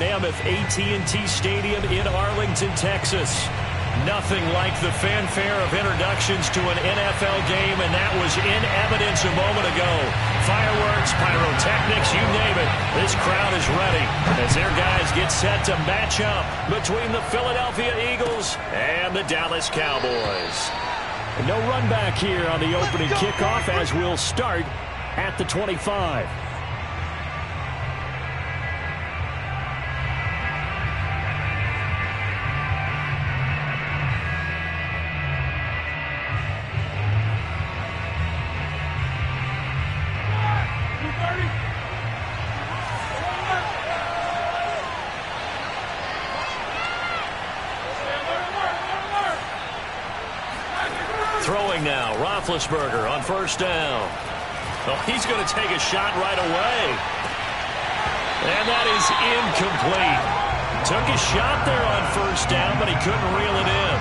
mammoth AT&T Stadium in Arlington, Texas. Nothing like the fanfare of introductions to an NFL game, and that was in evidence a moment ago. Fireworks, pyrotechnics, you name it. This crowd is ready as their guys get set to match up between the Philadelphia Eagles and the Dallas Cowboys. No run back here on the opening kickoff as we'll start at the 25. Throwing now, Roethlisberger on first down. Oh, he's going to take a shot right away. And that is incomplete. Took a shot there on first down, but he couldn't reel it in.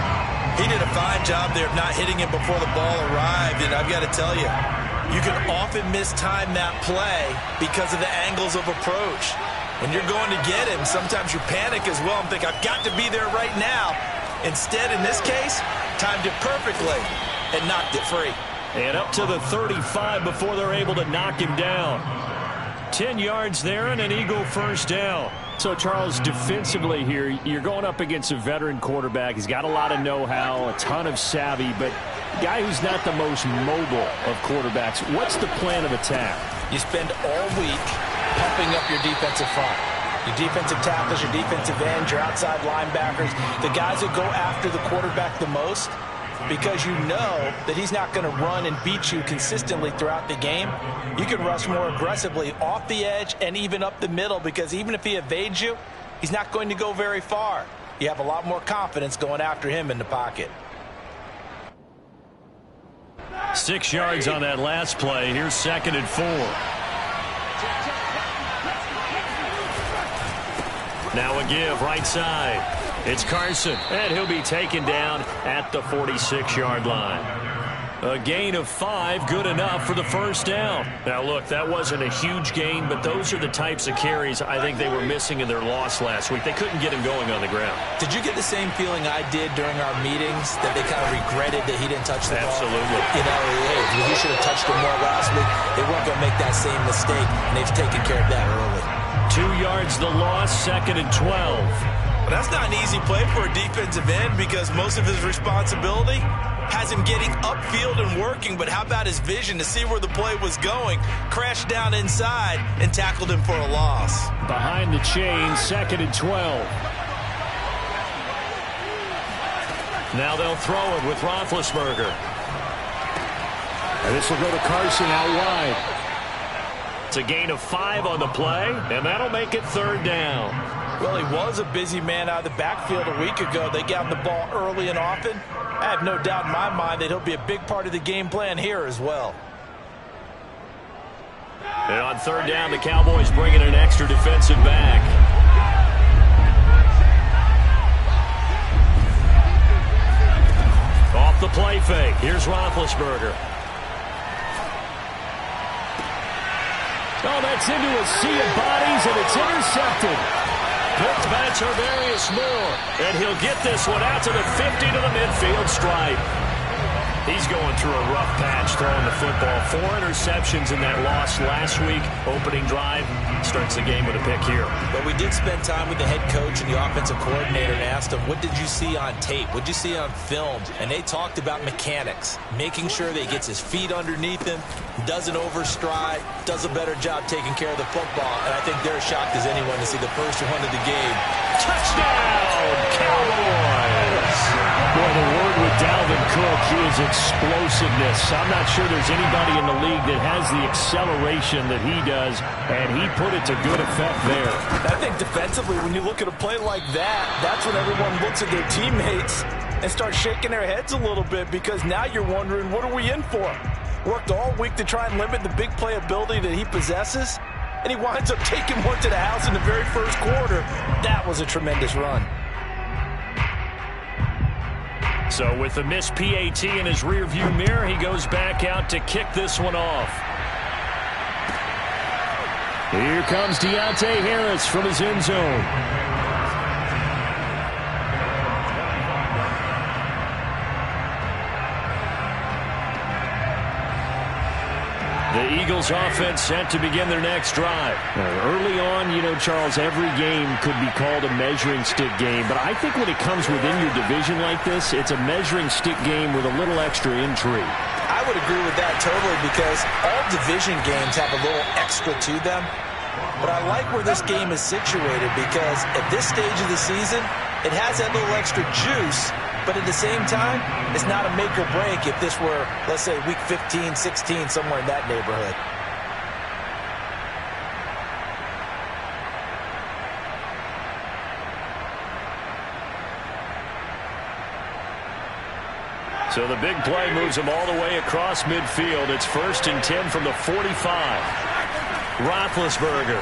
He did a fine job there of not hitting him before the ball arrived, and I've got to tell you, you can often mistime that play because of the angles of approach. When you're going to get him, sometimes you panic as well and think, I've got to be there right now. Instead, in this case, timed it perfectly and knocked it free. And up to the 35 before they're able to knock him down. 10 yards there and an Eagle first down. So, Charles, defensively here, you're going up against a veteran quarterback. He's got a lot of know-how, a ton of savvy, but a guy who's not the most mobile of quarterbacks. What's the plan of attack? You spend all week pumping up your defensive front. Your defensive tackles, your defensive ends, your outside linebackers, the guys that go after the quarterback the most, because you know that he's not going to run and beat you consistently throughout the game. You can rush more aggressively off the edge and even up the middle, because even if he evades you, he's not going to go very far. You have a lot more confidence going after him in the pocket. 6 yards on that last play. Here's 2nd and 4. Now a give right side. It's Carson, and he'll be taken down at the 46-yard line. A gain of 5, good enough for the first down. Now, look, that wasn't a huge gain, but those are the types of carries I think they were missing in their loss last week. They couldn't get him going on the ground. Did you get the same feeling I did during our meetings, that they kind of regretted that he didn't touch the ball? Absolutely. You know, hey, he should have touched him more last week. They weren't going to make that same mistake, and they've taken care of that early. 2 yards the loss, 2nd and 12. That's not an easy play for a defensive end, because most of his responsibility has him getting upfield and working. But how about his vision to see where the play was going? Crashed down inside and tackled him for a loss. Behind the chain, 2nd and 12. Now they'll throw it with Roethlisberger. And this will go to Carson out wide. It's a gain of 5 on the play, and that'll make it 3rd down. Well, he was a busy man out of the backfield a week ago. They got him the ball early and often. I have no doubt in my mind that he'll be a big part of the game plan here as well. And on 3rd down, the Cowboys bring in an extra defensive back. Off the play fake. Here's Roethlisberger. Oh, that's into a sea of bodies, and it's intercepted. Picked by Tarvarius Moore, and he'll get this one out to the 50 to the midfield stripe. He's going through a rough patch throwing the football. 4 interceptions in that loss last week. Opening drive starts the game with a pick here. But we did spend time with the head coach and the offensive coordinator and asked him, what did you see on tape? What did you see on film? And they talked about mechanics, making sure that he gets his feet underneath him, doesn't overstride, does a better job taking care of the football. And I think they're as shocked as anyone to see the first one of the game. Touchdown, Cowboys! Boy, the word with Dalvin Cook is explosiveness. I'm not sure there's anybody in the league that has the acceleration that he does, and he put it to good effect there. I think defensively, when you look at a play like that, that's when everyone looks at their teammates and starts shaking their heads a little bit, because now you're wondering, what are we in for? Worked all week to try and limit the big playability that he possesses, and he winds up taking one to the house in the very first quarter. That was a tremendous run. So with the missed PAT in his rearview mirror, he goes back out to kick this one off. Here comes Deontay Harris from his end zone. The Eagles offense set to begin their next drive. Early on, you know, Charles, every game could be called a measuring stick game. But I think when it comes within your division like this, it's a measuring stick game with a little extra intrigue. I would agree with that totally because all division games have a little extra to them. But I like where this game is situated because at this stage of the season, it has that little extra juice. But at the same time, it's not a make or break if this were, let's say, week 15, 16, somewhere in that neighborhood. So the big play moves them all the way across midfield. It's 1st and 10 from the 45. Roethlisberger.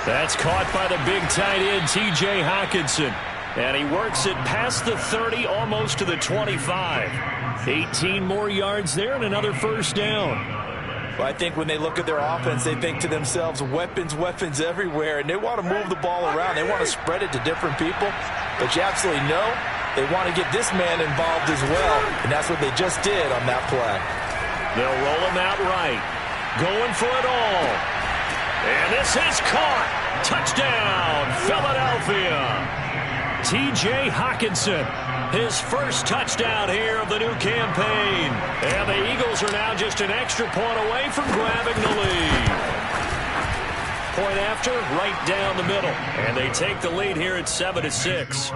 That's caught by the big tight end, T.J. Hockenson. And he works it past the 30, almost to the 25. 18 more yards there and another first down. Well, I think when they look at their offense, they think to themselves, weapons, weapons everywhere. And they want to move the ball around. They want to spread it to different people. But you absolutely know they want to get this man involved as well. And that's what they just did on that play. They'll roll him out right. Going for it all. And this is caught. Touchdown, Philadelphia. T.J. Hockenson, his first touchdown here of the new campaign. And the Eagles are now just an extra point away from grabbing the lead. Point after, right down the middle. And they take the lead here at 7-6.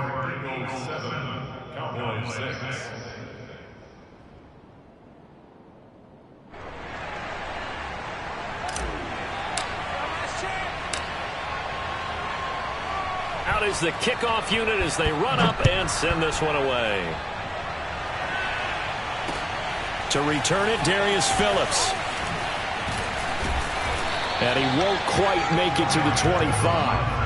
Cowboys 6. Out is the kickoff unit as they run up and send this one away. To return it, Darius Phillips. And he won't quite make it to the 25.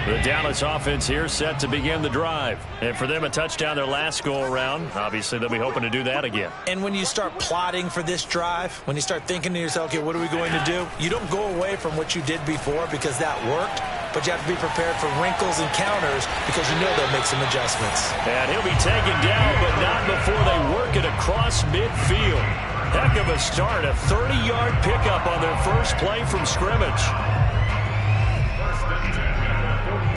The Dallas offense here set to begin the drive. And for them, a touchdown their last go-around. Obviously, they'll be hoping to do that again. And when you start plotting for this drive, when you start thinking to yourself, okay, what are we going to do? You don't go away from what you did before because that worked, but you have to be prepared for wrinkles and counters because you know they'll make some adjustments. And he'll be taken down, but not before they work it across midfield. Heck of a start, a 30-yard pickup on their first play from scrimmage.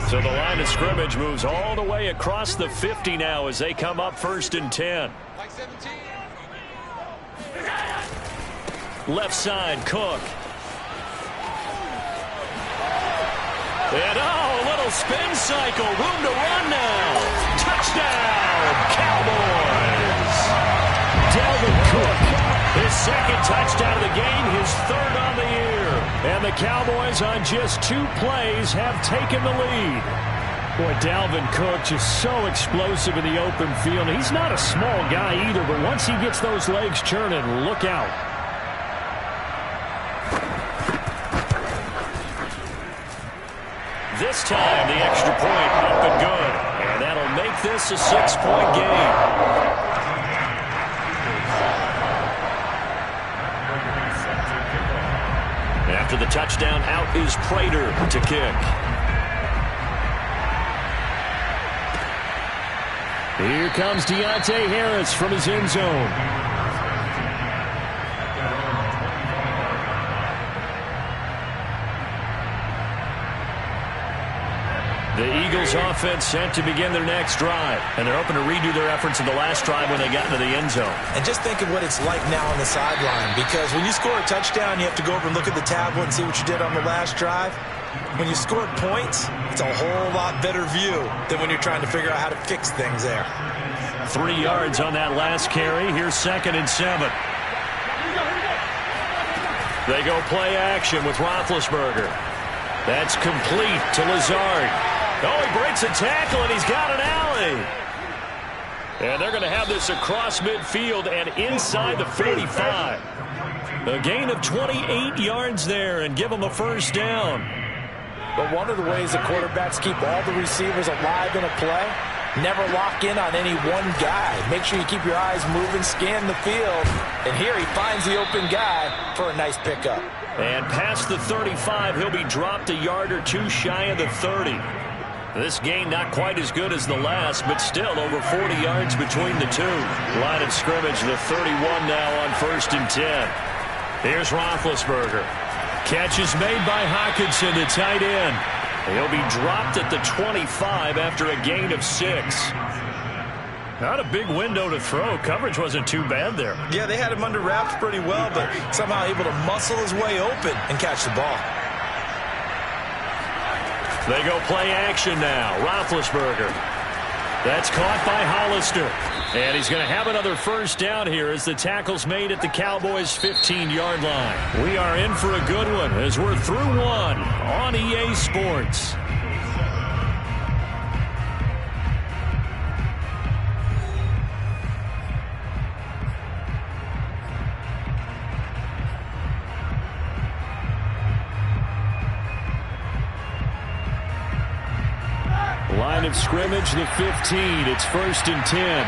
So the line of scrimmage moves all the way across the 50 now as they come up 1st and 10. Left side, Cook. And a little spin cycle. Room to run now. Touchdown, Cowboys. Dalvin Cook. His second touchdown of the game, his 3rd on the year. And the Cowboys on just 2 plays have taken the lead. Boy, Dalvin Cook just so explosive in the open field. He's not a small guy either, but once he gets those legs churning, look out. This time, the extra point up and good. And that'll make this a 6-point game. After the touchdown, out is Prater to kick. Here comes Deontay Harris from his end zone. The Eagles offense set to begin their next drive. And they're hoping to redo their efforts in the last drive when they got into the end zone. And just think of what it's like now on the sideline. Because when you score a touchdown, you have to go over and look at the tablet and see what you did on the last drive. When you scored points, it's a whole lot better view than when you're trying to figure out how to fix things there. 3 yards on that last carry. Here's 2nd and 7. They go play action with Roethlisberger. That's complete to Lazard. Oh, he breaks a tackle, and he's got an alley. And they're going to have this across midfield and inside the 45. A gain of 28 yards there and give them a first down. But one of the ways the quarterbacks keep all the receivers alive in a play, never lock in on any one guy. Make sure you keep your eyes moving, scan the field. And here he finds the open guy for a nice pickup. And past the 35, he'll be dropped a yard or two shy of the 30. This gain not quite as good as the last, but still over 40 yards between the two. Line of scrimmage, the 31 now on 1st and 10. Here's Roethlisberger. Catch is made by Hockenson, the tight end. He'll be dropped at the 25 after a gain of 6. Not a big window to throw. Coverage wasn't too bad there. Yeah, they had him under wraps pretty well, but somehow able to muscle his way open and catch the ball. They go play action now. Roethlisberger. That's caught by Hollister. And he's going to have another first down here as the tackle's made at the Cowboys' 15-yard line. We are in for a good one as we're through one on EA Sports. Line of scrimmage, the 15. It's 1st and 10.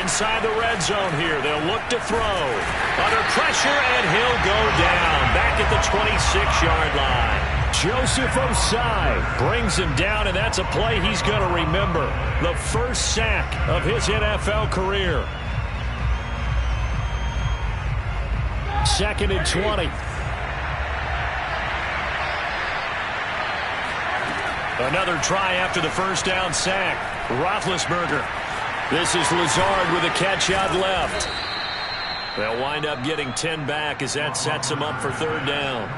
Inside the red zone here. They'll look to throw. Under pressure, and he'll go down. Back at the 26-yard line. Joseph Osai brings him down, and that's a play he's going to remember. The first sack of his NFL career. 2nd and 20. Another try after the first down sack. Roethlisberger. This is Lazard with a catch out left. They'll wind up getting 10 back as that sets them up for 3rd down.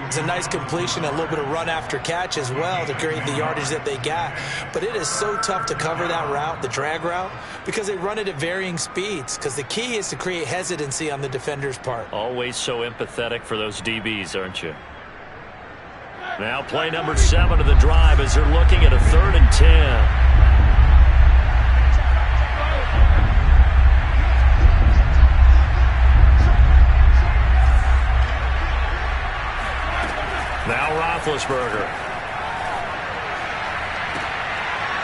It's a nice completion, a little bit of run after catch as well to create the yardage that they got. But it is so tough to cover that route, the drag route, because they run it at varying speeds. Because the key is to create hesitancy on the defender's part. Always so empathetic for those DBs, aren't you? Now play number 7 of the drive as they're looking at a 3rd and 10. Now Roethlisberger.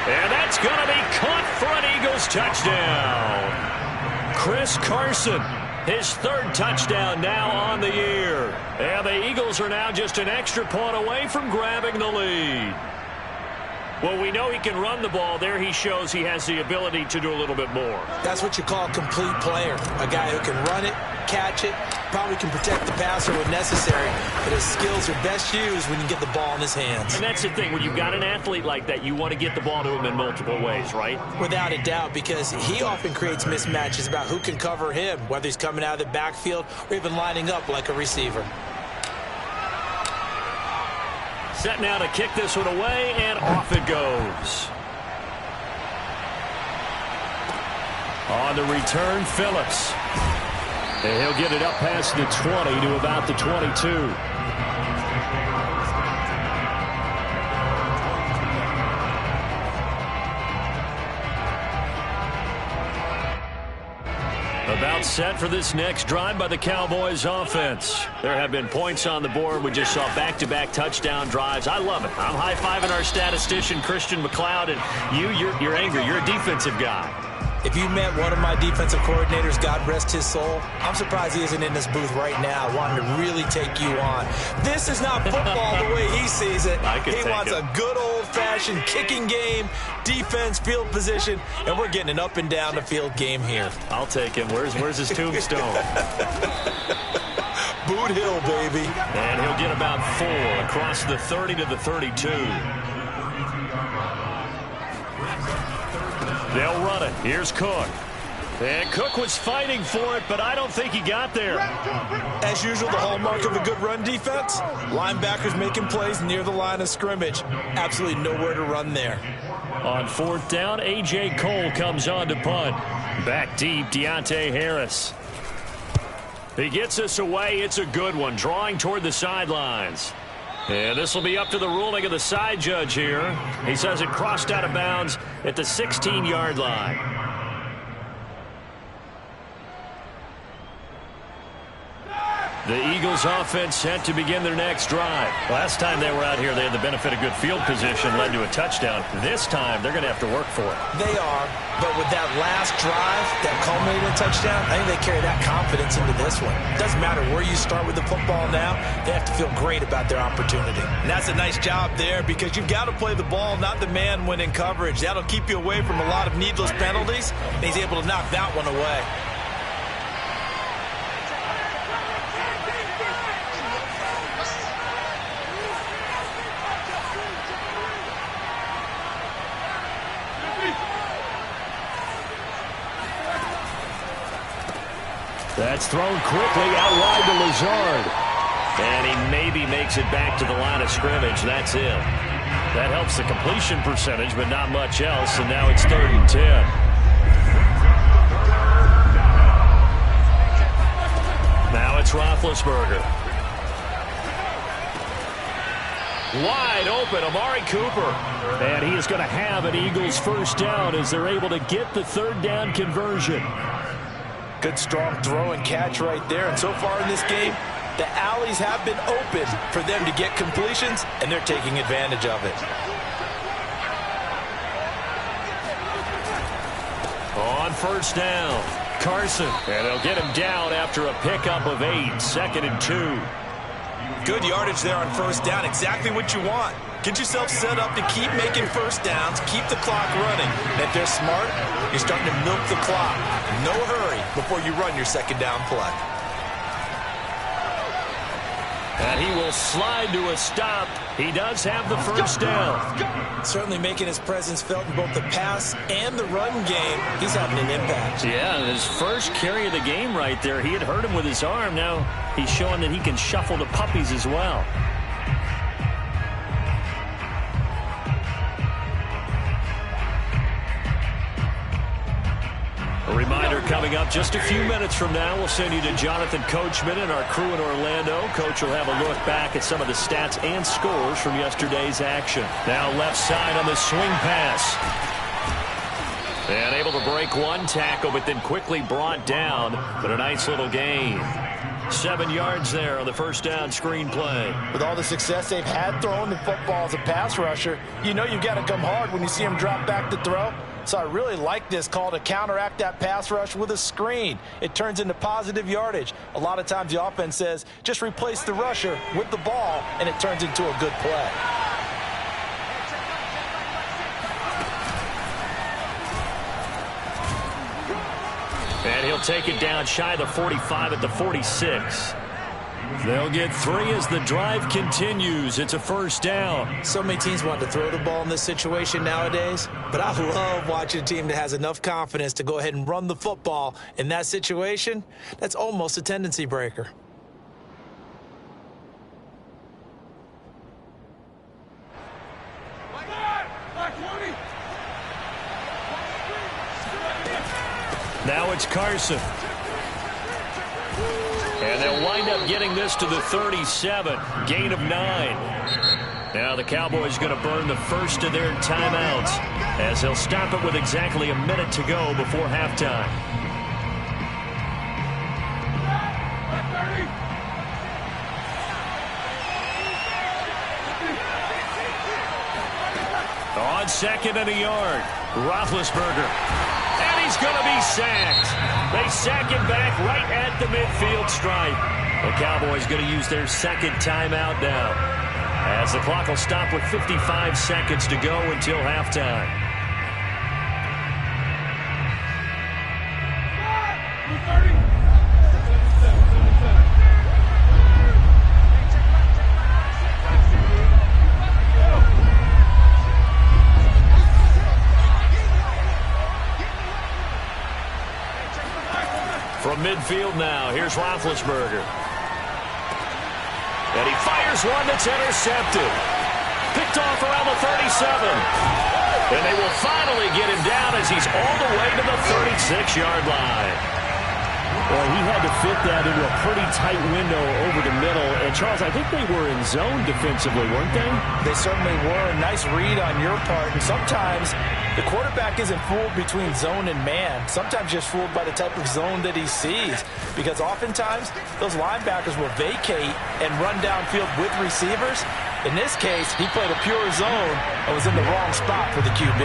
And that's going to be caught for an Eagles touchdown. Chris Carson, his 3rd touchdown now on the year. And the Eagles are now just an extra point away from grabbing the lead. Well, we know he can run the ball. There he shows he has the ability to do a little bit more. That's what you call a complete player. A guy who can run it, catch it, probably can protect the passer when necessary, but his skills are best used when you get the ball in his hands. And that's the thing. When you've got an athlete like that, you want to get the ball to him in multiple ways, right? Without a doubt, because he often creates mismatches about who can cover him, whether he's coming out of the backfield or even lining up like a receiver. Set now to kick this one away, and off it goes. On the return, Phillips. And he'll get it up past the 20 to about the 22. About set for this next drive by the Cowboys offense. There have been points on the board. We just saw back-to-back touchdown drives. I love it. I'm high-fiving our statistician, Christian McLeod, and you're angry. You're a defensive guy. If you met one of my defensive coordinators, God rest his soul, I'm surprised he isn't in this booth right now wanting to really take you on. This is not football the way he sees it. He wants a good old-fashioned kicking game, defense, field position, and we're getting an up and down the field game here. I'll take him. Where's his tombstone? Boot Hill, baby. And he'll get about 4 across the 30 to the 32. They'll run it. Here's Cook. And Cook was fighting for it, but I don't think he got there. As usual, the hallmark of a good run defense, linebackers making plays near the line of scrimmage. Absolutely nowhere to run there. On 4th down, A.J. Cole comes on to punt. Back deep, Deontay Harris. He gets us away. It's a good one, drawing toward the sidelines. And this will be up to the ruling of the side judge here. He says it crossed out of bounds at the 16-yard line. The Eagles offense set to begin their next drive. Last time they were out here, they had the benefit of good field position, led to a touchdown. This time, they're going to have to work for it. They are, but with that last drive that culminated in a touchdown, I think they carry that confidence into this one. It doesn't matter where you start with the football now, they have to feel great about their opportunity. And that's a nice job there because you've got to play the ball, not the man when in coverage. That'll keep you away from a lot of needless penalties, and he's able to knock that one away. That's thrown quickly out wide to Lazard. And he maybe makes it back to the line of scrimmage. That's it. That helps the completion percentage, but not much else. And now it's 3rd and 10. Now it's Roethlisberger. Wide open, Amari Cooper. And he is going to have an Eagles first down as they're able to get the 3rd down conversion. Good, strong throw and catch right there. And so far in this game, the alleys have been open for them to get completions, and they're taking advantage of it. On first down, Carson. And they'll get him down after a pickup of 8, 2nd and 2. Good yardage there on first down. Exactly what you want. Get yourself set up to keep making first downs, keep the clock running. And if they're smart, you're starting to milk the clock. No hurry before you run your 2nd down play. And he will slide to a stop. He does have the first down. Certainly making his presence felt in both the pass and the run game. He's having an impact. Yeah, his first carry of the game right there. He had hurt him with his arm. Now he's showing that he can shuffle to puppies as well. A reminder coming up just a few minutes from now. We'll send you to Jonathan Coachman and our crew in Orlando. Coach will have a look back at some of the stats and scores from yesterday's action. Now left side on the swing pass. And able to break one tackle, but then quickly brought down. But a nice little gain. 7 yards there on the first down screen play. With all the success they've had throwing the football as a pass rusher, you know you've got to come hard when you see him drop back to throw. So I really like this call to counteract that pass rush with a screen. It turns into positive yardage. A lot of times the offense says, just replace the rusher with the ball, and it turns into a good play. And he'll take it down shy of the 45 at the 46. They'll get 3 as the drive continues. It's a first down. So many teams want to throw the ball in this situation nowadays, but I love watching a team that has enough confidence to go ahead and run the football. In that situation, that's almost a tendency breaker. Now it's Carson. And they'll wind up getting this to the 37. Gain of 9. Now the Cowboys going to burn the first of their timeouts as they'll stop it with exactly a minute to go before halftime. On 2nd and a yard, Roethlisberger. And he's going to be sacked. They sack him back right at the midfield stripe. The Cowboys going to use their 2nd timeout now, as the clock will stop with 55 seconds to go until halftime. From midfield now, here's Roethlisberger. And he fires one that's intercepted. Picked off around the 37. And they will finally get him down as he's all the way to the 36-yard line. Well, he had to fit that into a pretty tight window over the middle. And, Charles, I think they were in zone defensively, weren't they? They certainly were. Nice read on your part. And sometimes The quarterback isn't fooled between zone and man. Sometimes just fooled by the type of zone that he sees. Because oftentimes, those linebackers will vacate and run downfield with receivers. In this case, he played a pure zone and was in the wrong spot for the QB.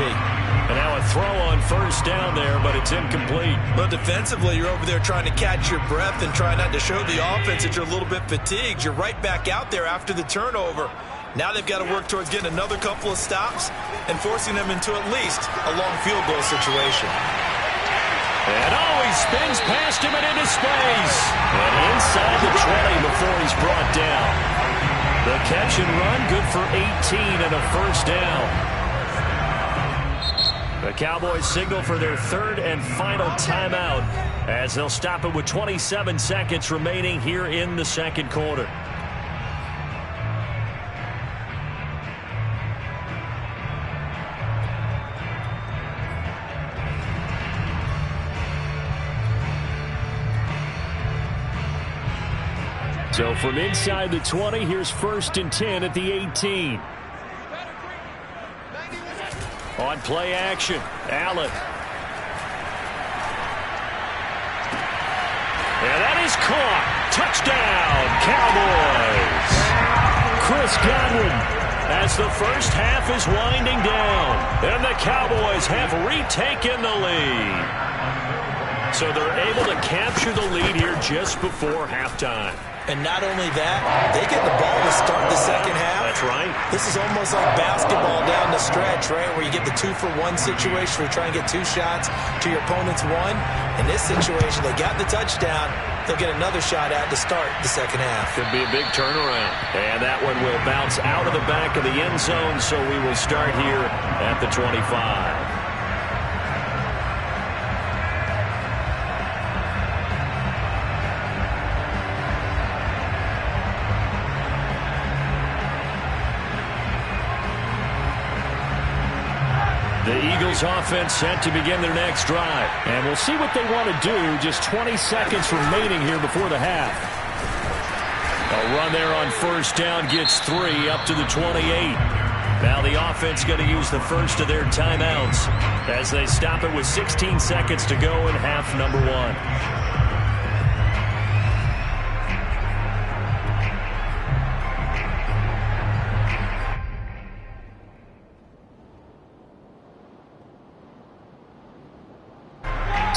And now a throw on first down there, but it's incomplete. But defensively, you're over there trying to catch your breath and try not to show the offense that you're a little bit fatigued. You're right back out there after the turnover. Now they've got to work towards getting another couple of stops and forcing them into at least a long field goal situation. And he spins past him and into space. And inside the 20 before he's brought down. The catch and run, good for 18 and a first down. The Cowboys signal for their third and final timeout as they'll stop it with 27 seconds remaining here in the second quarter. So from inside the 20, here's first and 10 at the 18. On play action, Allen. And that is caught. Touchdown, Cowboys. Chris Godwin as the first half is winding down. And the Cowboys have retaken the lead. So they're able to capture the lead here just before halftime. And not only that, they get the ball to start the second half. That's right. This is almost like basketball down the stretch, right, where you get the 2-for-1 situation where you try and get 2 shots to your opponent's 1. In this situation, they got the touchdown. They'll get another shot at to start the second half. Could be a big turnaround. And that one will bounce out of the back of the end zone, so we will start here at the 25. The Eagles offense set to begin their next drive. And we'll see what they want to do. Just 20 seconds remaining here before the half. A run there on first down gets 3 up to the 28. Now the offense going to use the first of their timeouts as they stop it with 16 seconds to go in half number 1.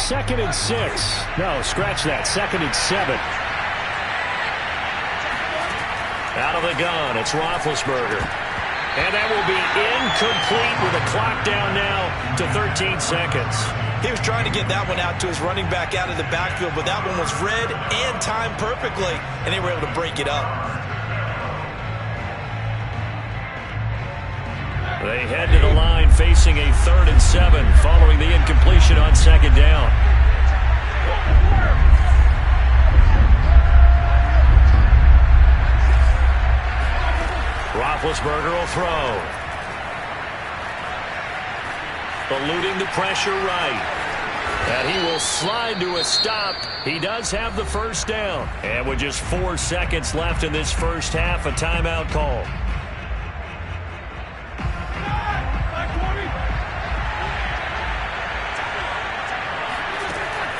Second and 6. No, scratch that. Second and 7. Out of the gun, it's Roethlisberger. And that will be incomplete with a clock down now to 13 seconds. He was trying to get that one out to his running back out of the backfield, but that one was read and timed perfectly, and they were able to break it up. They head to the line facing a 3rd and 7 following the incompletion on second down. Roethlisberger will throw. Eluding the pressure right. And he will slide to a stop. He does have the first down. And with just 4 seconds left in this first half, a timeout call.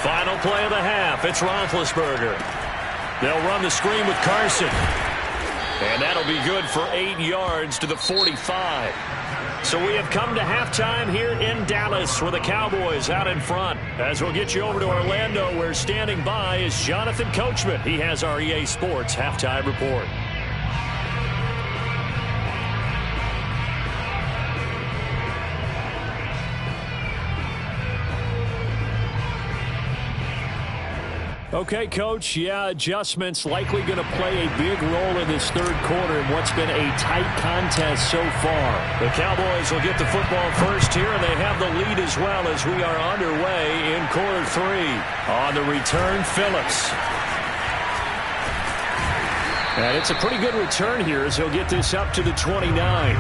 Final play of the half. It's Roethlisberger. They'll run the screen with Carson. And that'll be good for 8 yards to the 45. So we have come to halftime here in Dallas where the Cowboys out in front. As we'll get you over to Orlando where standing by is Jonathan Coachman. He has our EA Sports halftime report. Okay, Coach, adjustments likely going to play a big role in this third quarter in what's been a tight contest so far. The Cowboys will get the football first here, and they have the lead as well as we are underway in quarter 3. On the return, Phillips. And it's a pretty good return here as he'll get this up to the 29.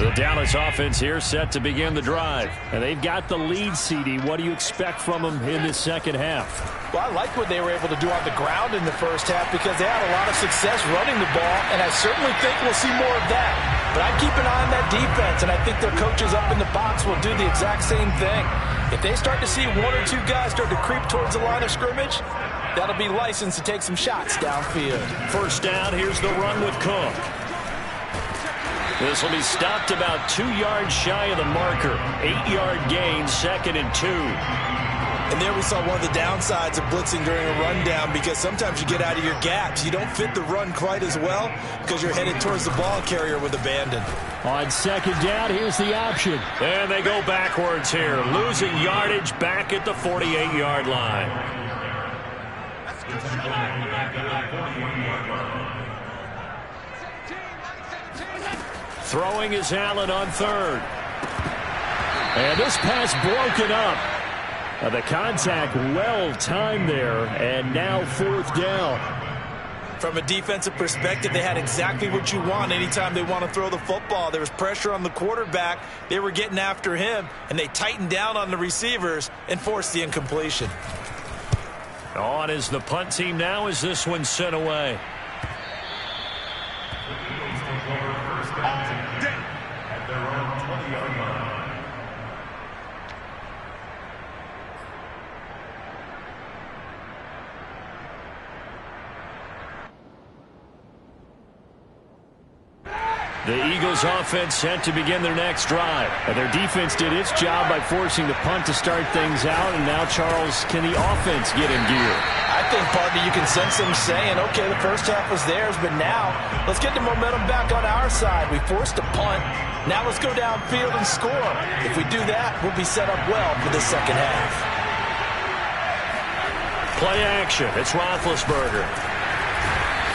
The Dallas offense here set to begin the drive. And they've got the lead, CD. What do you expect from them in this second half? Well, I like what they were able to do on the ground in the first half because they had a lot of success running the ball, and I certainly think we'll see more of that. But I'd keep an eye on that defense, and I think their coaches up in the box will do the exact same thing. If they start to see one or two guys start to creep towards the line of scrimmage, that'll be licensed to take some shots downfield. First down, here's the run with Cook. This will be stopped about 2 yards shy of the marker. 8-yard gain, 2nd and 2. And there we saw one of the downsides of blitzing during a rundown because sometimes you get out of your gaps. You don't fit the run quite as well because you're headed towards the ball carrier with abandon. On second down, here's the option. And they go backwards here, losing yardage back at the 48-yard line. Throwing is Allen on third. And this pass broken up. The contact well timed there, and now 4th down. From a defensive perspective, they had exactly what you want anytime they want to throw the football. There was pressure on the quarterback. They were getting after him, and they tightened down on the receivers and forced the incompletion. On is the punt team now as this one's sent away. The Eagles offense set to begin their next drive. Their defense did its job by forcing the punt to start things out. And now, Charles, can the offense get in gear? I think, partner, you can sense them saying, okay, the first half was theirs, but now let's get the momentum back on our side. We forced a punt. Now let's go downfield and score. If we do that, we'll be set up well for the second half. Play action. It's Roethlisberger.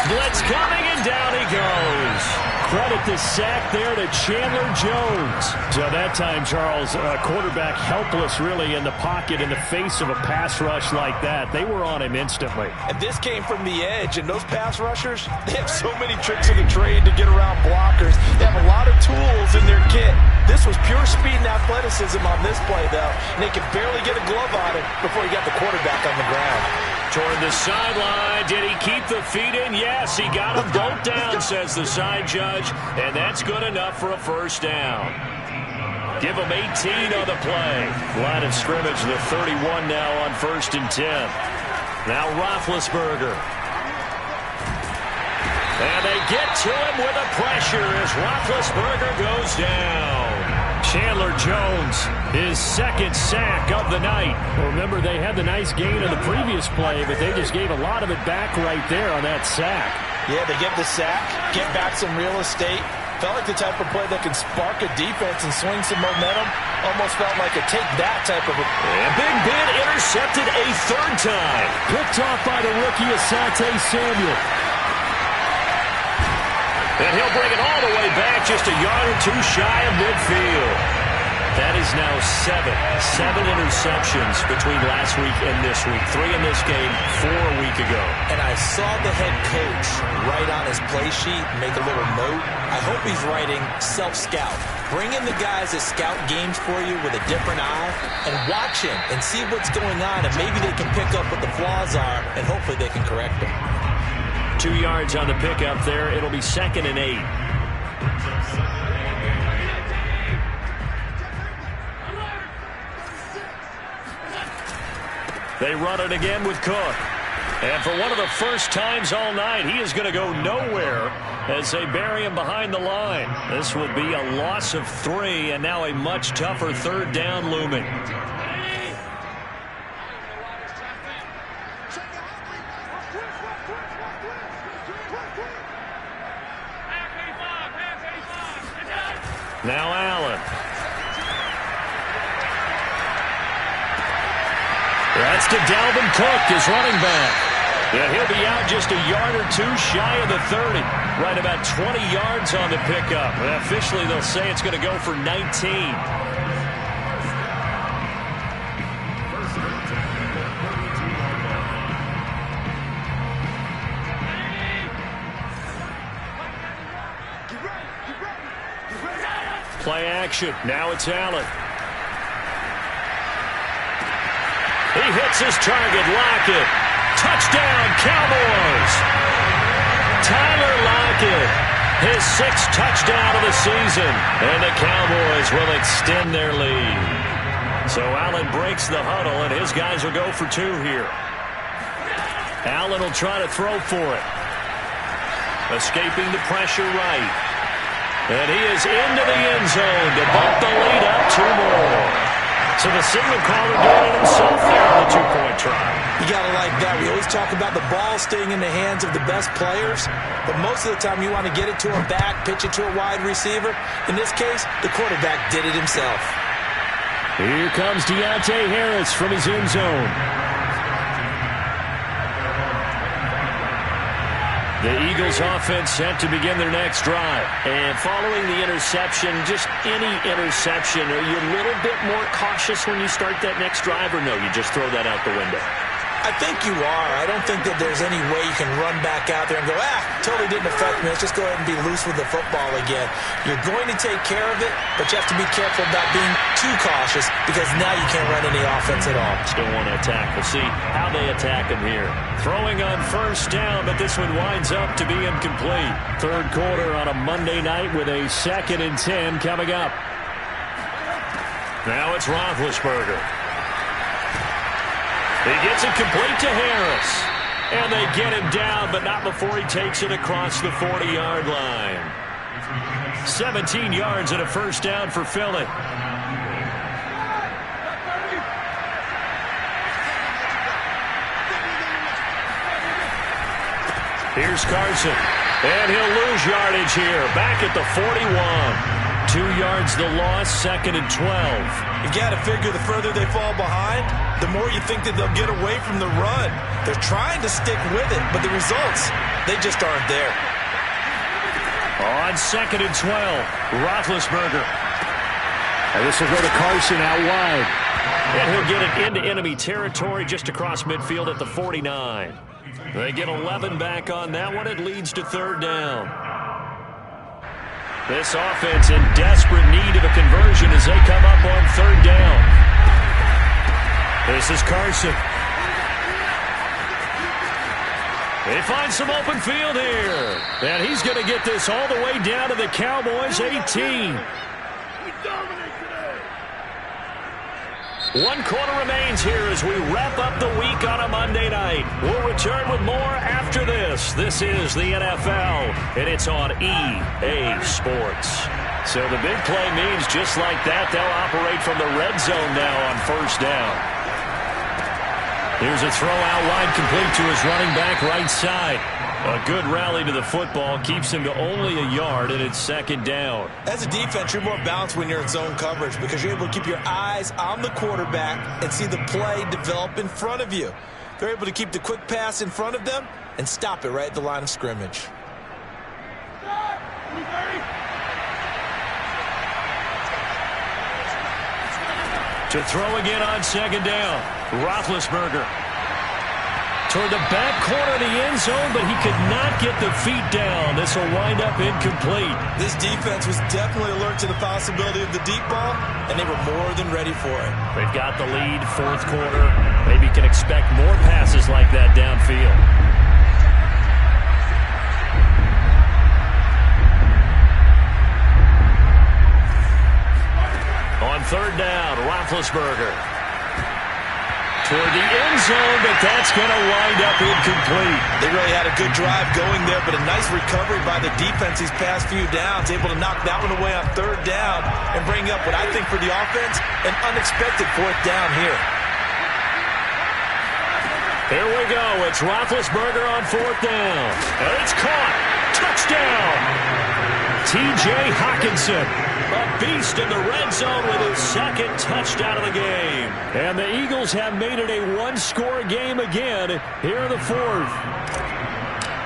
Blitz coming, and down he goes. Credit the sack there to Chandler Jones. So that time, Charles, quarterback helpless really in the pocket in the face of a pass rush like that. They were on him instantly. And this came from the edge, and those pass rushers, they have so many tricks of the trade to get around blockers. They have a lot of tools in their kit. This was pure speed and athleticism on this play, though, and they could barely get a glove on it before he got the quarterback on the ground. Toward the sideline. Did he keep the feet in? Yes, he got them both down, says the side judge. And that's good enough for a first down. Give them 18 on the play. Line of scrimmage, the 31 now on 1st and 10. Now Roethlisberger. And they get to him with a pressure as Roethlisberger goes down. Chandler Jones, his 2nd sack of the night. Well, remember, they had the nice gain on the previous play, but they just gave a lot of it back right there on that sack. Yeah, they get the sack, get back some real estate. Felt like the type of play that can spark a defense and swing some momentum. Almost felt like a take-that type of a... And Big Ben intercepted a 3rd time. Picked off by the rookie Asante Samuel. And he'll bring it all the way back, just a yard or two shy of midfield. That is now 7 interceptions between last week and this week. 3 in this game, 4 a week ago. And I saw the head coach write on his play sheet, make a little note. I hope he's writing self-scout. Bring in the guys that scout games for you with a different eye and watch him and see what's going on, and maybe they can pick up what the flaws are, and hopefully they can correct them. 2 yards on the pickup there. It'll be 2nd and 8. They run it again with Cook. And for one of the first times all night, he is going to go nowhere as they bury him behind the line. This will be a loss of 3, and now a much tougher 3rd down looming. Now Allen. That's to Dalvin Cook, his running back. And he'll be out just a yard or two shy of the 30. Right about 20 yards on the pickup. And officially, they'll say it's going to go for 19. play action. Now it's Allen. He hits his target. Lockett. Touchdown, Cowboys. Tyler Lockett, his 6th touchdown of the season. And the Cowboys will extend their lead. So Allen breaks the huddle, and his guys will go for 2 here. Allen will try to throw for it. Escaping the pressure right. And he is into the end zone to bump the lead up 2 more. So the signal caller doing it himself there on the 2-point try. You got to like that. We always talk about the ball staying in the hands of the best players, but most of the time you want to get it to a back, pitch it to a wide receiver. In this case, the quarterback did it himself. Here comes Deontay Harris from his end zone. The Eagles offense set to begin their next drive. And following the interception, just any interception, are you a little bit more cautious when you start that next drive, or no, you just throw that out the window? I think you are. I don't think that there's any way you can run back out there and go, totally didn't affect me. Let's just go ahead and be loose with the football again. You're going to take care of it, but you have to be careful about being too cautious because now you can't run any offense at all. Still want to attack. We'll see how they attack him here. Throwing on first down, but this one winds up to be incomplete. Third quarter on a Monday night with a 2nd and 10 coming up. Now it's Roethlisberger. He gets it complete to Harris. And they get him down, but not before he takes it across the 40-yard line. 17 yards and a first down for Philly. Here's Carson. And he'll lose yardage here. Back at the 41. 2 yards the loss, 2nd and 12. You got to figure the further they fall behind, the more you think that they'll get away from the run. They're trying to stick with it, but the results, they just aren't there. On 2nd and 12, Roethlisberger. And this will go to Carson out wide. And he'll get it into enemy territory just across midfield at the 49. They get 11 back on that one. It leads to 3rd down. This offense in desperate need of a conversion as they come up on 3rd down. This is Carson. They find some open field here. And he's going to get this all the way down to the Cowboys' 18. 1 quarter remains here as we wrap up the week on a Monday night. We'll return with more after this. This is the NFL, and it's on EA Sports. So the big play means just like that, they'll operate from the red zone now on first down. Here's a throw out wide complete to his running back right side. A good rally to the football keeps him to only a yard, and it's 2nd down. As a defense, you're more balanced when you're in zone coverage because you're able to keep your eyes on the quarterback and see the play develop in front of you. They're able to keep the quick pass in front of them and stop it right at the line of scrimmage. To throw again on 2nd down, Roethlisberger. Toward the back corner of the end zone, but he could not get the feet down. This will wind up incomplete. This defense was definitely alert to the possibility of the deep ball, and they were more than ready for it. They've got the lead, 4th quarter. Maybe can expect more passes like that downfield. On 3rd down, Roethlisberger. Toward the end zone, but that's going to wind up incomplete. They really had a good drive going there, but a nice recovery by the defense these past few downs, able to knock that one away on 3rd down and bring up what I think for the offense, an unexpected 4th down here. Here we go. It's Roethlisberger on 4th down. And it's caught. Touchdown. T.J. Hockenson. A beast in the red zone with his 2nd touchdown of the game. And the Eagles have made it a 1-score game again here in the 4th.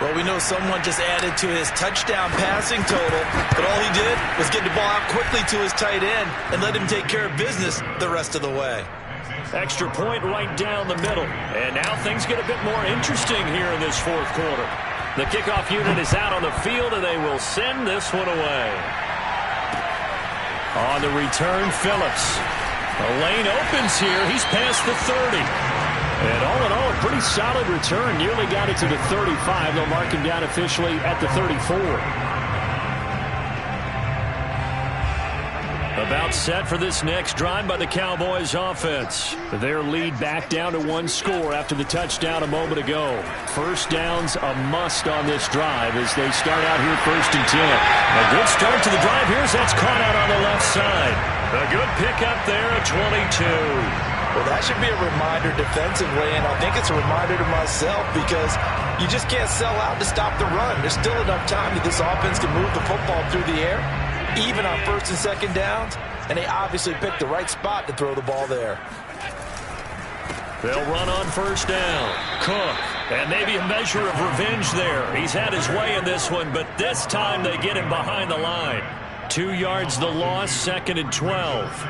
Well, we know someone just added to his touchdown passing total, but all he did was get the ball out quickly to his tight end and let him take care of business the rest of the way. Extra point right down the middle. And now things get a bit more interesting here in this 4th quarter. The kickoff unit is out on the field, and they will send this one away. On the return, Phillips. The lane opens here. He's past the 30. And all in all, a pretty solid return. Nearly got it to the 35. They'll mark him down officially at the 34. About set for this next drive by the Cowboys offense. Their lead back down to 1 score after the touchdown a moment ago. First down's a must on this drive as they start out here 1st and 10. A good start to the drive here as that's caught out on the left side. A good pickup there at 22. Well, that should be a reminder defensively, and I think it's a reminder to myself because you just can't sell out to stop the run. There's still enough time that this offense can move the football through the air, even on 1st and 2nd downs, and they obviously picked the right spot to throw the ball there. They'll run on 1st down. Cook, and maybe a measure of revenge there. He's had his way in this one, but this time they get him behind the line. 2 yards the loss, 2nd and 12.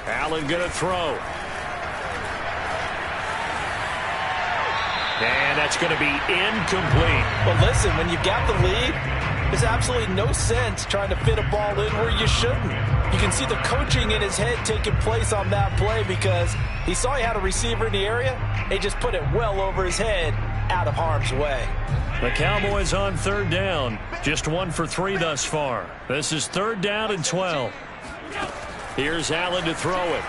Allen going to throw. And that's going to be incomplete. Well, listen, when you got the lead, there's absolutely no sense trying to fit a ball in where you shouldn't. You can see the coaching in his head taking place on that play because he saw he had a receiver in the area. He just put it well over his head, out of harm's way. The Cowboys on 3rd down. Just 1 for 3 thus far. This is 3rd down and 12. Here's Allen to throw it.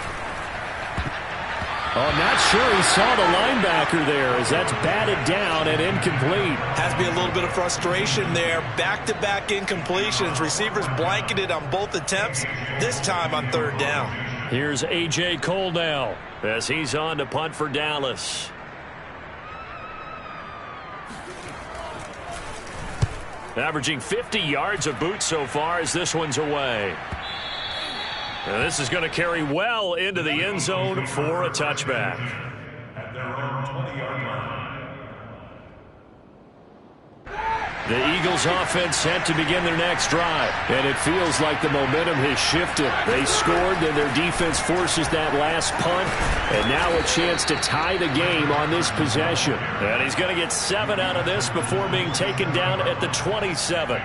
Oh, I'm not sure he saw the linebacker there as that's batted down and incomplete. Has to be a little bit of frustration there. Back-to-back incompletions. Receivers blanketed on both attempts, this time on 3rd down. Here's A.J. Cole now as he's on to punt for Dallas. Averaging 50 yards a boot so far as this one's away. And this is going to carry well into the end zone for a touchback. At their own 20-yard line. The Eagles offense set to begin their next drive. And it feels like the momentum has shifted. They scored, then their defense forces that last punt. And now a chance to tie the game on this possession. And he's going to get 7 out of this before being taken down at the 27.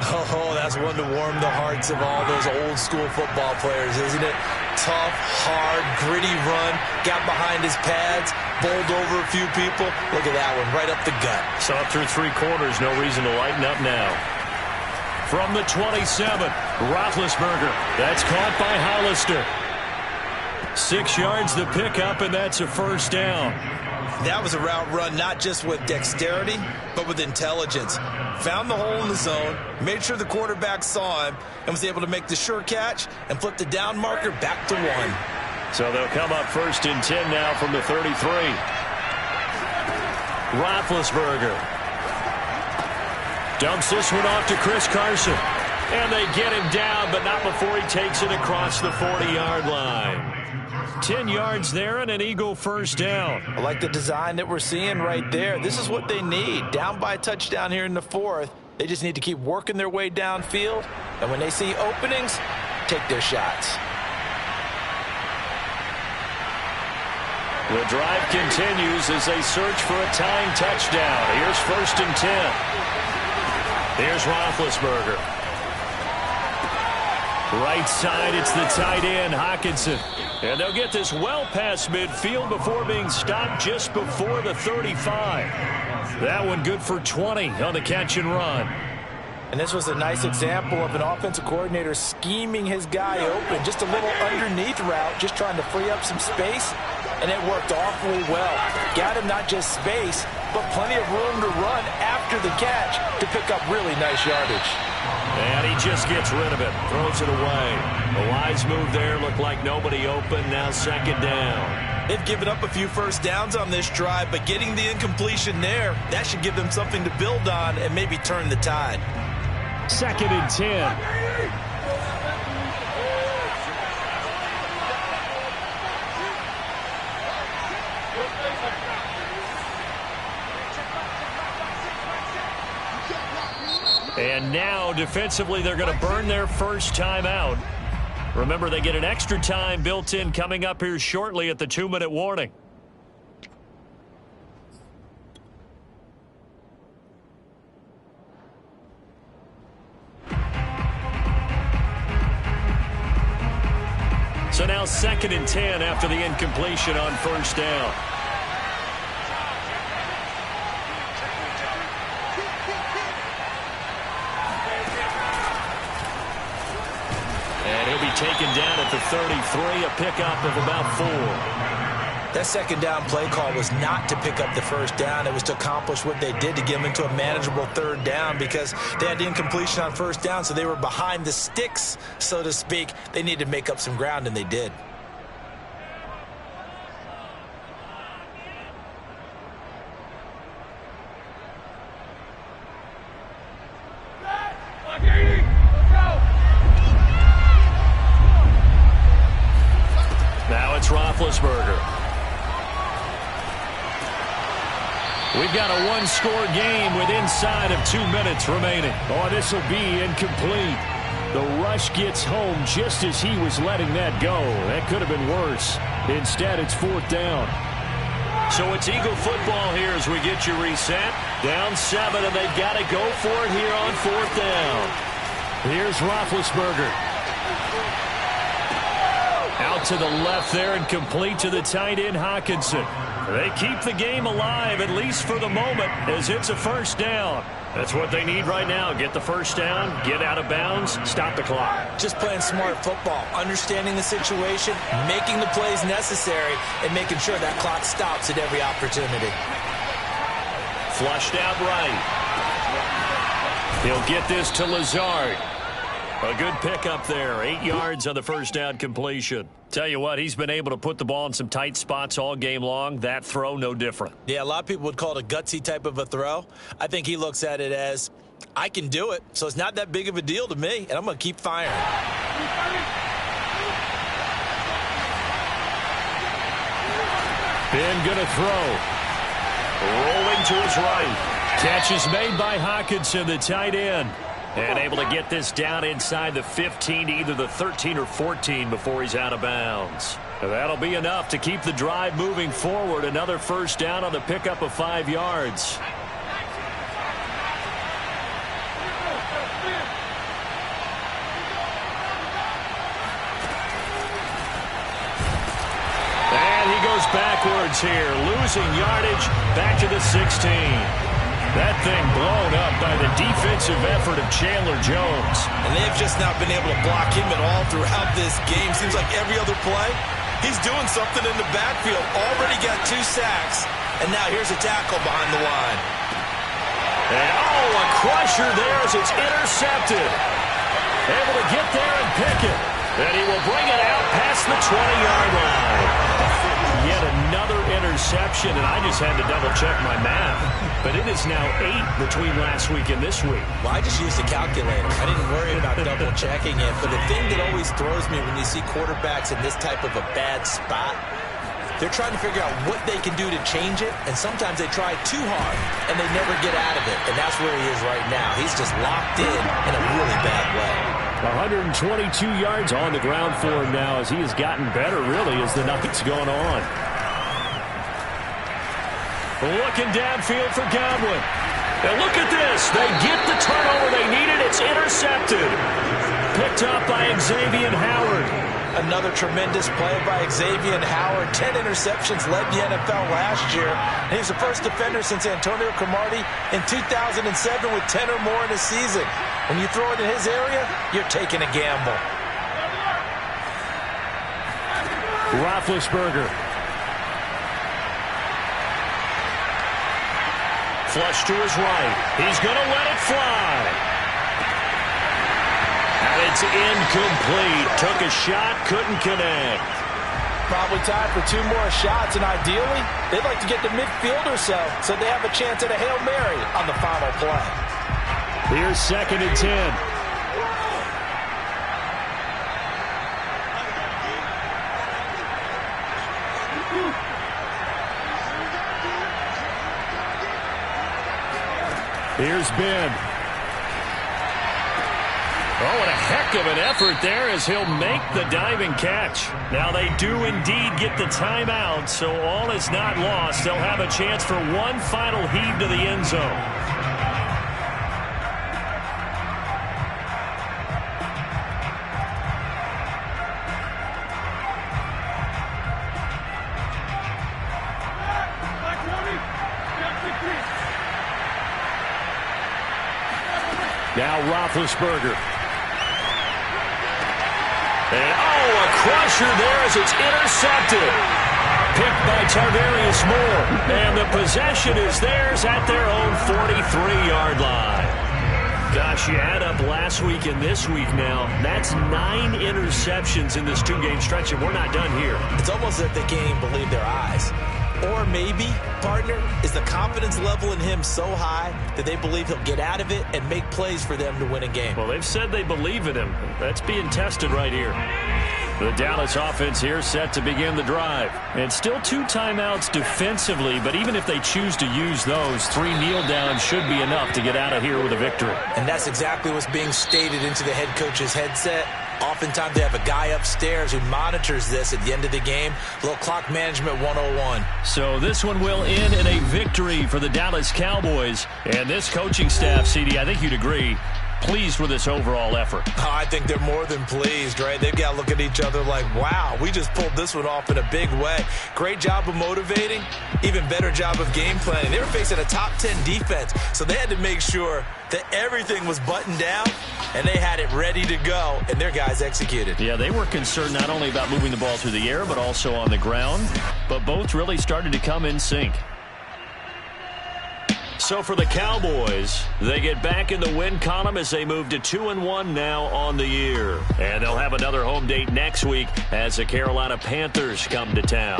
Oh, that's one to warm the hearts of all those old school football players, isn't it? Tough, hard, gritty run, got behind his pads, bowled over a few people. Look at that one, right up the gut. Saw it through 3 quarters, no reason to lighten up now. From the 27, Roethlisberger. That's caught by Hollister. 6 yards the pickup, and that's a 1st down. That was a route run not just with dexterity, but with intelligence. Found the hole in the zone, made sure the quarterback saw him, and was able to make the sure catch and flip the down marker back to 1. So they'll come up 1st and 10 now from the 33. Roethlisberger dumps this one off to Chris Carson. And they get him down, but not before he takes it across the 40-yard line. 10 yards there and an Eagle 1st down. I like the design that we're seeing right there. This is what they need. Down by a touchdown here in the 4th. They just need to keep working their way downfield. And when they see openings, take their shots. The drive continues as they search for a tying touchdown. Here's 1st and 10. Here's Roethlisberger. Right side, it's the tight end, Hockenson. And they'll get this well past midfield before being stopped just before the 35. That one good for 20 on the catch and run. And this was a nice example of an offensive coordinator scheming his guy open. Just a little underneath route, just trying to free up some space. And it worked awfully well. Got him not just space, but plenty of room to run after the catch to pick up really nice yardage. And he just gets rid of it, throws it away. A wise move there, looked like nobody open, now 2nd down. They've given up a few 1st downs on this drive, but getting the incompletion there, that should give them something to build on and maybe turn the tide. 2nd and 10. And now, defensively, they're going to burn their first timeout. Remember, they get an extra time built in coming up here shortly at the 2-minute warning. So now 2nd and 10 after the incompletion on first down. And he'll be taken down at the 33, a pickup of about 4. That 2nd down play call was not to pick up the first down. It was to accomplish what they did, to get them into a manageable 3rd down, because they had the incompletion on first down, so they were behind the sticks, so to speak. They needed to make up some ground, and they did. Now it's Roethlisberger. We've got a one-score game with inside of 2 minutes remaining. Oh, this will be incomplete. The rush gets home just as he was letting that go. That could have been worse. Instead, it's 4th down. So it's Eagle football here as we get you reset. Down 7, and they've got to go for it here on 4th down. Here's Roethlisberger. Out to the left there and complete to the tight end, Hockenson. They keep the game alive, at least for the moment, as it's a 1st down. That's what they need right now. Get the 1st down, get out of bounds, stop the clock. Just playing smart football, understanding the situation, making the plays necessary, and making sure that clock stops at every opportunity. Flushed out right. He'll get this to Lazard. A good pickup there. 8 yards on the 1st down completion. Tell you what, he's been able to put the ball in some tight spots all game long. That throw, no different. Yeah, a lot of people would call it a gutsy type of a throw. I think he looks at it as, I can do it, so it's not that big of a deal to me, and I'm going to keep firing. Ben gonna throw. Rolling to his right. Catch is made by Hockenson, the tight end. And able to get this down inside the 15 to either the 13 or 14 before he's out of bounds. That'll be enough to keep the drive moving forward. Another 1st down on the pickup of 5 yards. And he goes backwards here, losing yardage back to the 16. That thing blown up by the defensive effort of Chandler Jones. And they've just not been able to block him at all throughout this game. Seems like every other play, he's doing something in the backfield. Already got 2 sacks, and now here's a tackle behind the line. And a crusher there as it's intercepted. Able to get there and pick it. And he will bring it out past the 20-yard line. Yet another interception, and I just had to double-check my math. But it is now 8 between last week and this week. Well, I just used a calculator. I didn't worry about double-checking it. But the thing that always throws me when you see quarterbacks in this type of a bad spot, they're trying to figure out what they can do to change it, and sometimes they try too hard, and they never get out of it. And that's where he is right now. He's just locked in a really bad way. 122 yards on the ground for him now as he has gotten better, really, as the night's gone on. Looking downfield for Godwin. And look at this. They get the turnover they needed. It's intercepted. Picked up by Xavier Howard. Another tremendous play by Xavier Howard. 10 interceptions, led the NFL last year. And he's the first defender since Antonio Cromartie in 2007 with 10 or more in a season. When you throw it in his area, you're taking a gamble. Roethlisberger. Flush to his right. He's going to let it fly. And it's incomplete. Took a shot, couldn't connect. Probably time for 2 more shots, and ideally, they'd like to get to midfield or so they have a chance at a Hail Mary on the final play. Here's 2nd and 10. Here's Ben. Oh, and a heck of an effort there as he'll make the diving catch. Now they do indeed get the timeout, so all is not lost. They'll have a chance for one final heave to the end zone. Now Roethlisberger. And, a crusher there as it's intercepted. Picked by Tarvarius Moore. And the possession is theirs at their own 43-yard line. Gosh, you add up last week and this week now. That's 9 interceptions in this 2-game stretch, and we're not done here. It's almost as if they can't even believe their eyes. Or maybe, partner, is the confidence level in him so high that they believe he'll get out of it and make plays for them to win a game. Well, they've said they believe in him. That's being tested right here. The Dallas offense here set to begin the drive. And still 2 timeouts defensively, but even if they choose to use those, 3 kneel downs should be enough to get out of here with a victory. And that's exactly what's being stated into the head coach's headset. Oftentimes they have a guy upstairs who monitors this at the end of the game. A little clock management 101. So this one will end in a victory for the Dallas Cowboys. And this coaching staff, CD, I think you'd agree, pleased with this overall effort. Oh, I think they're more than pleased, right? They've got to look at each other like, wow, we just pulled this one off in a big way. Great job of motivating, even better job of game planning. They were facing a top 10 defense, so they had to make sure that everything was buttoned down and they had it ready to go, and their guys executed. Yeah, they were concerned not only about moving the ball through the air, but also on the ground. But both really started to come in sync. So for the Cowboys, they get back in the win column as they move to 2-1 now on the year. And they'll have another home date next week as the Carolina Panthers come to town.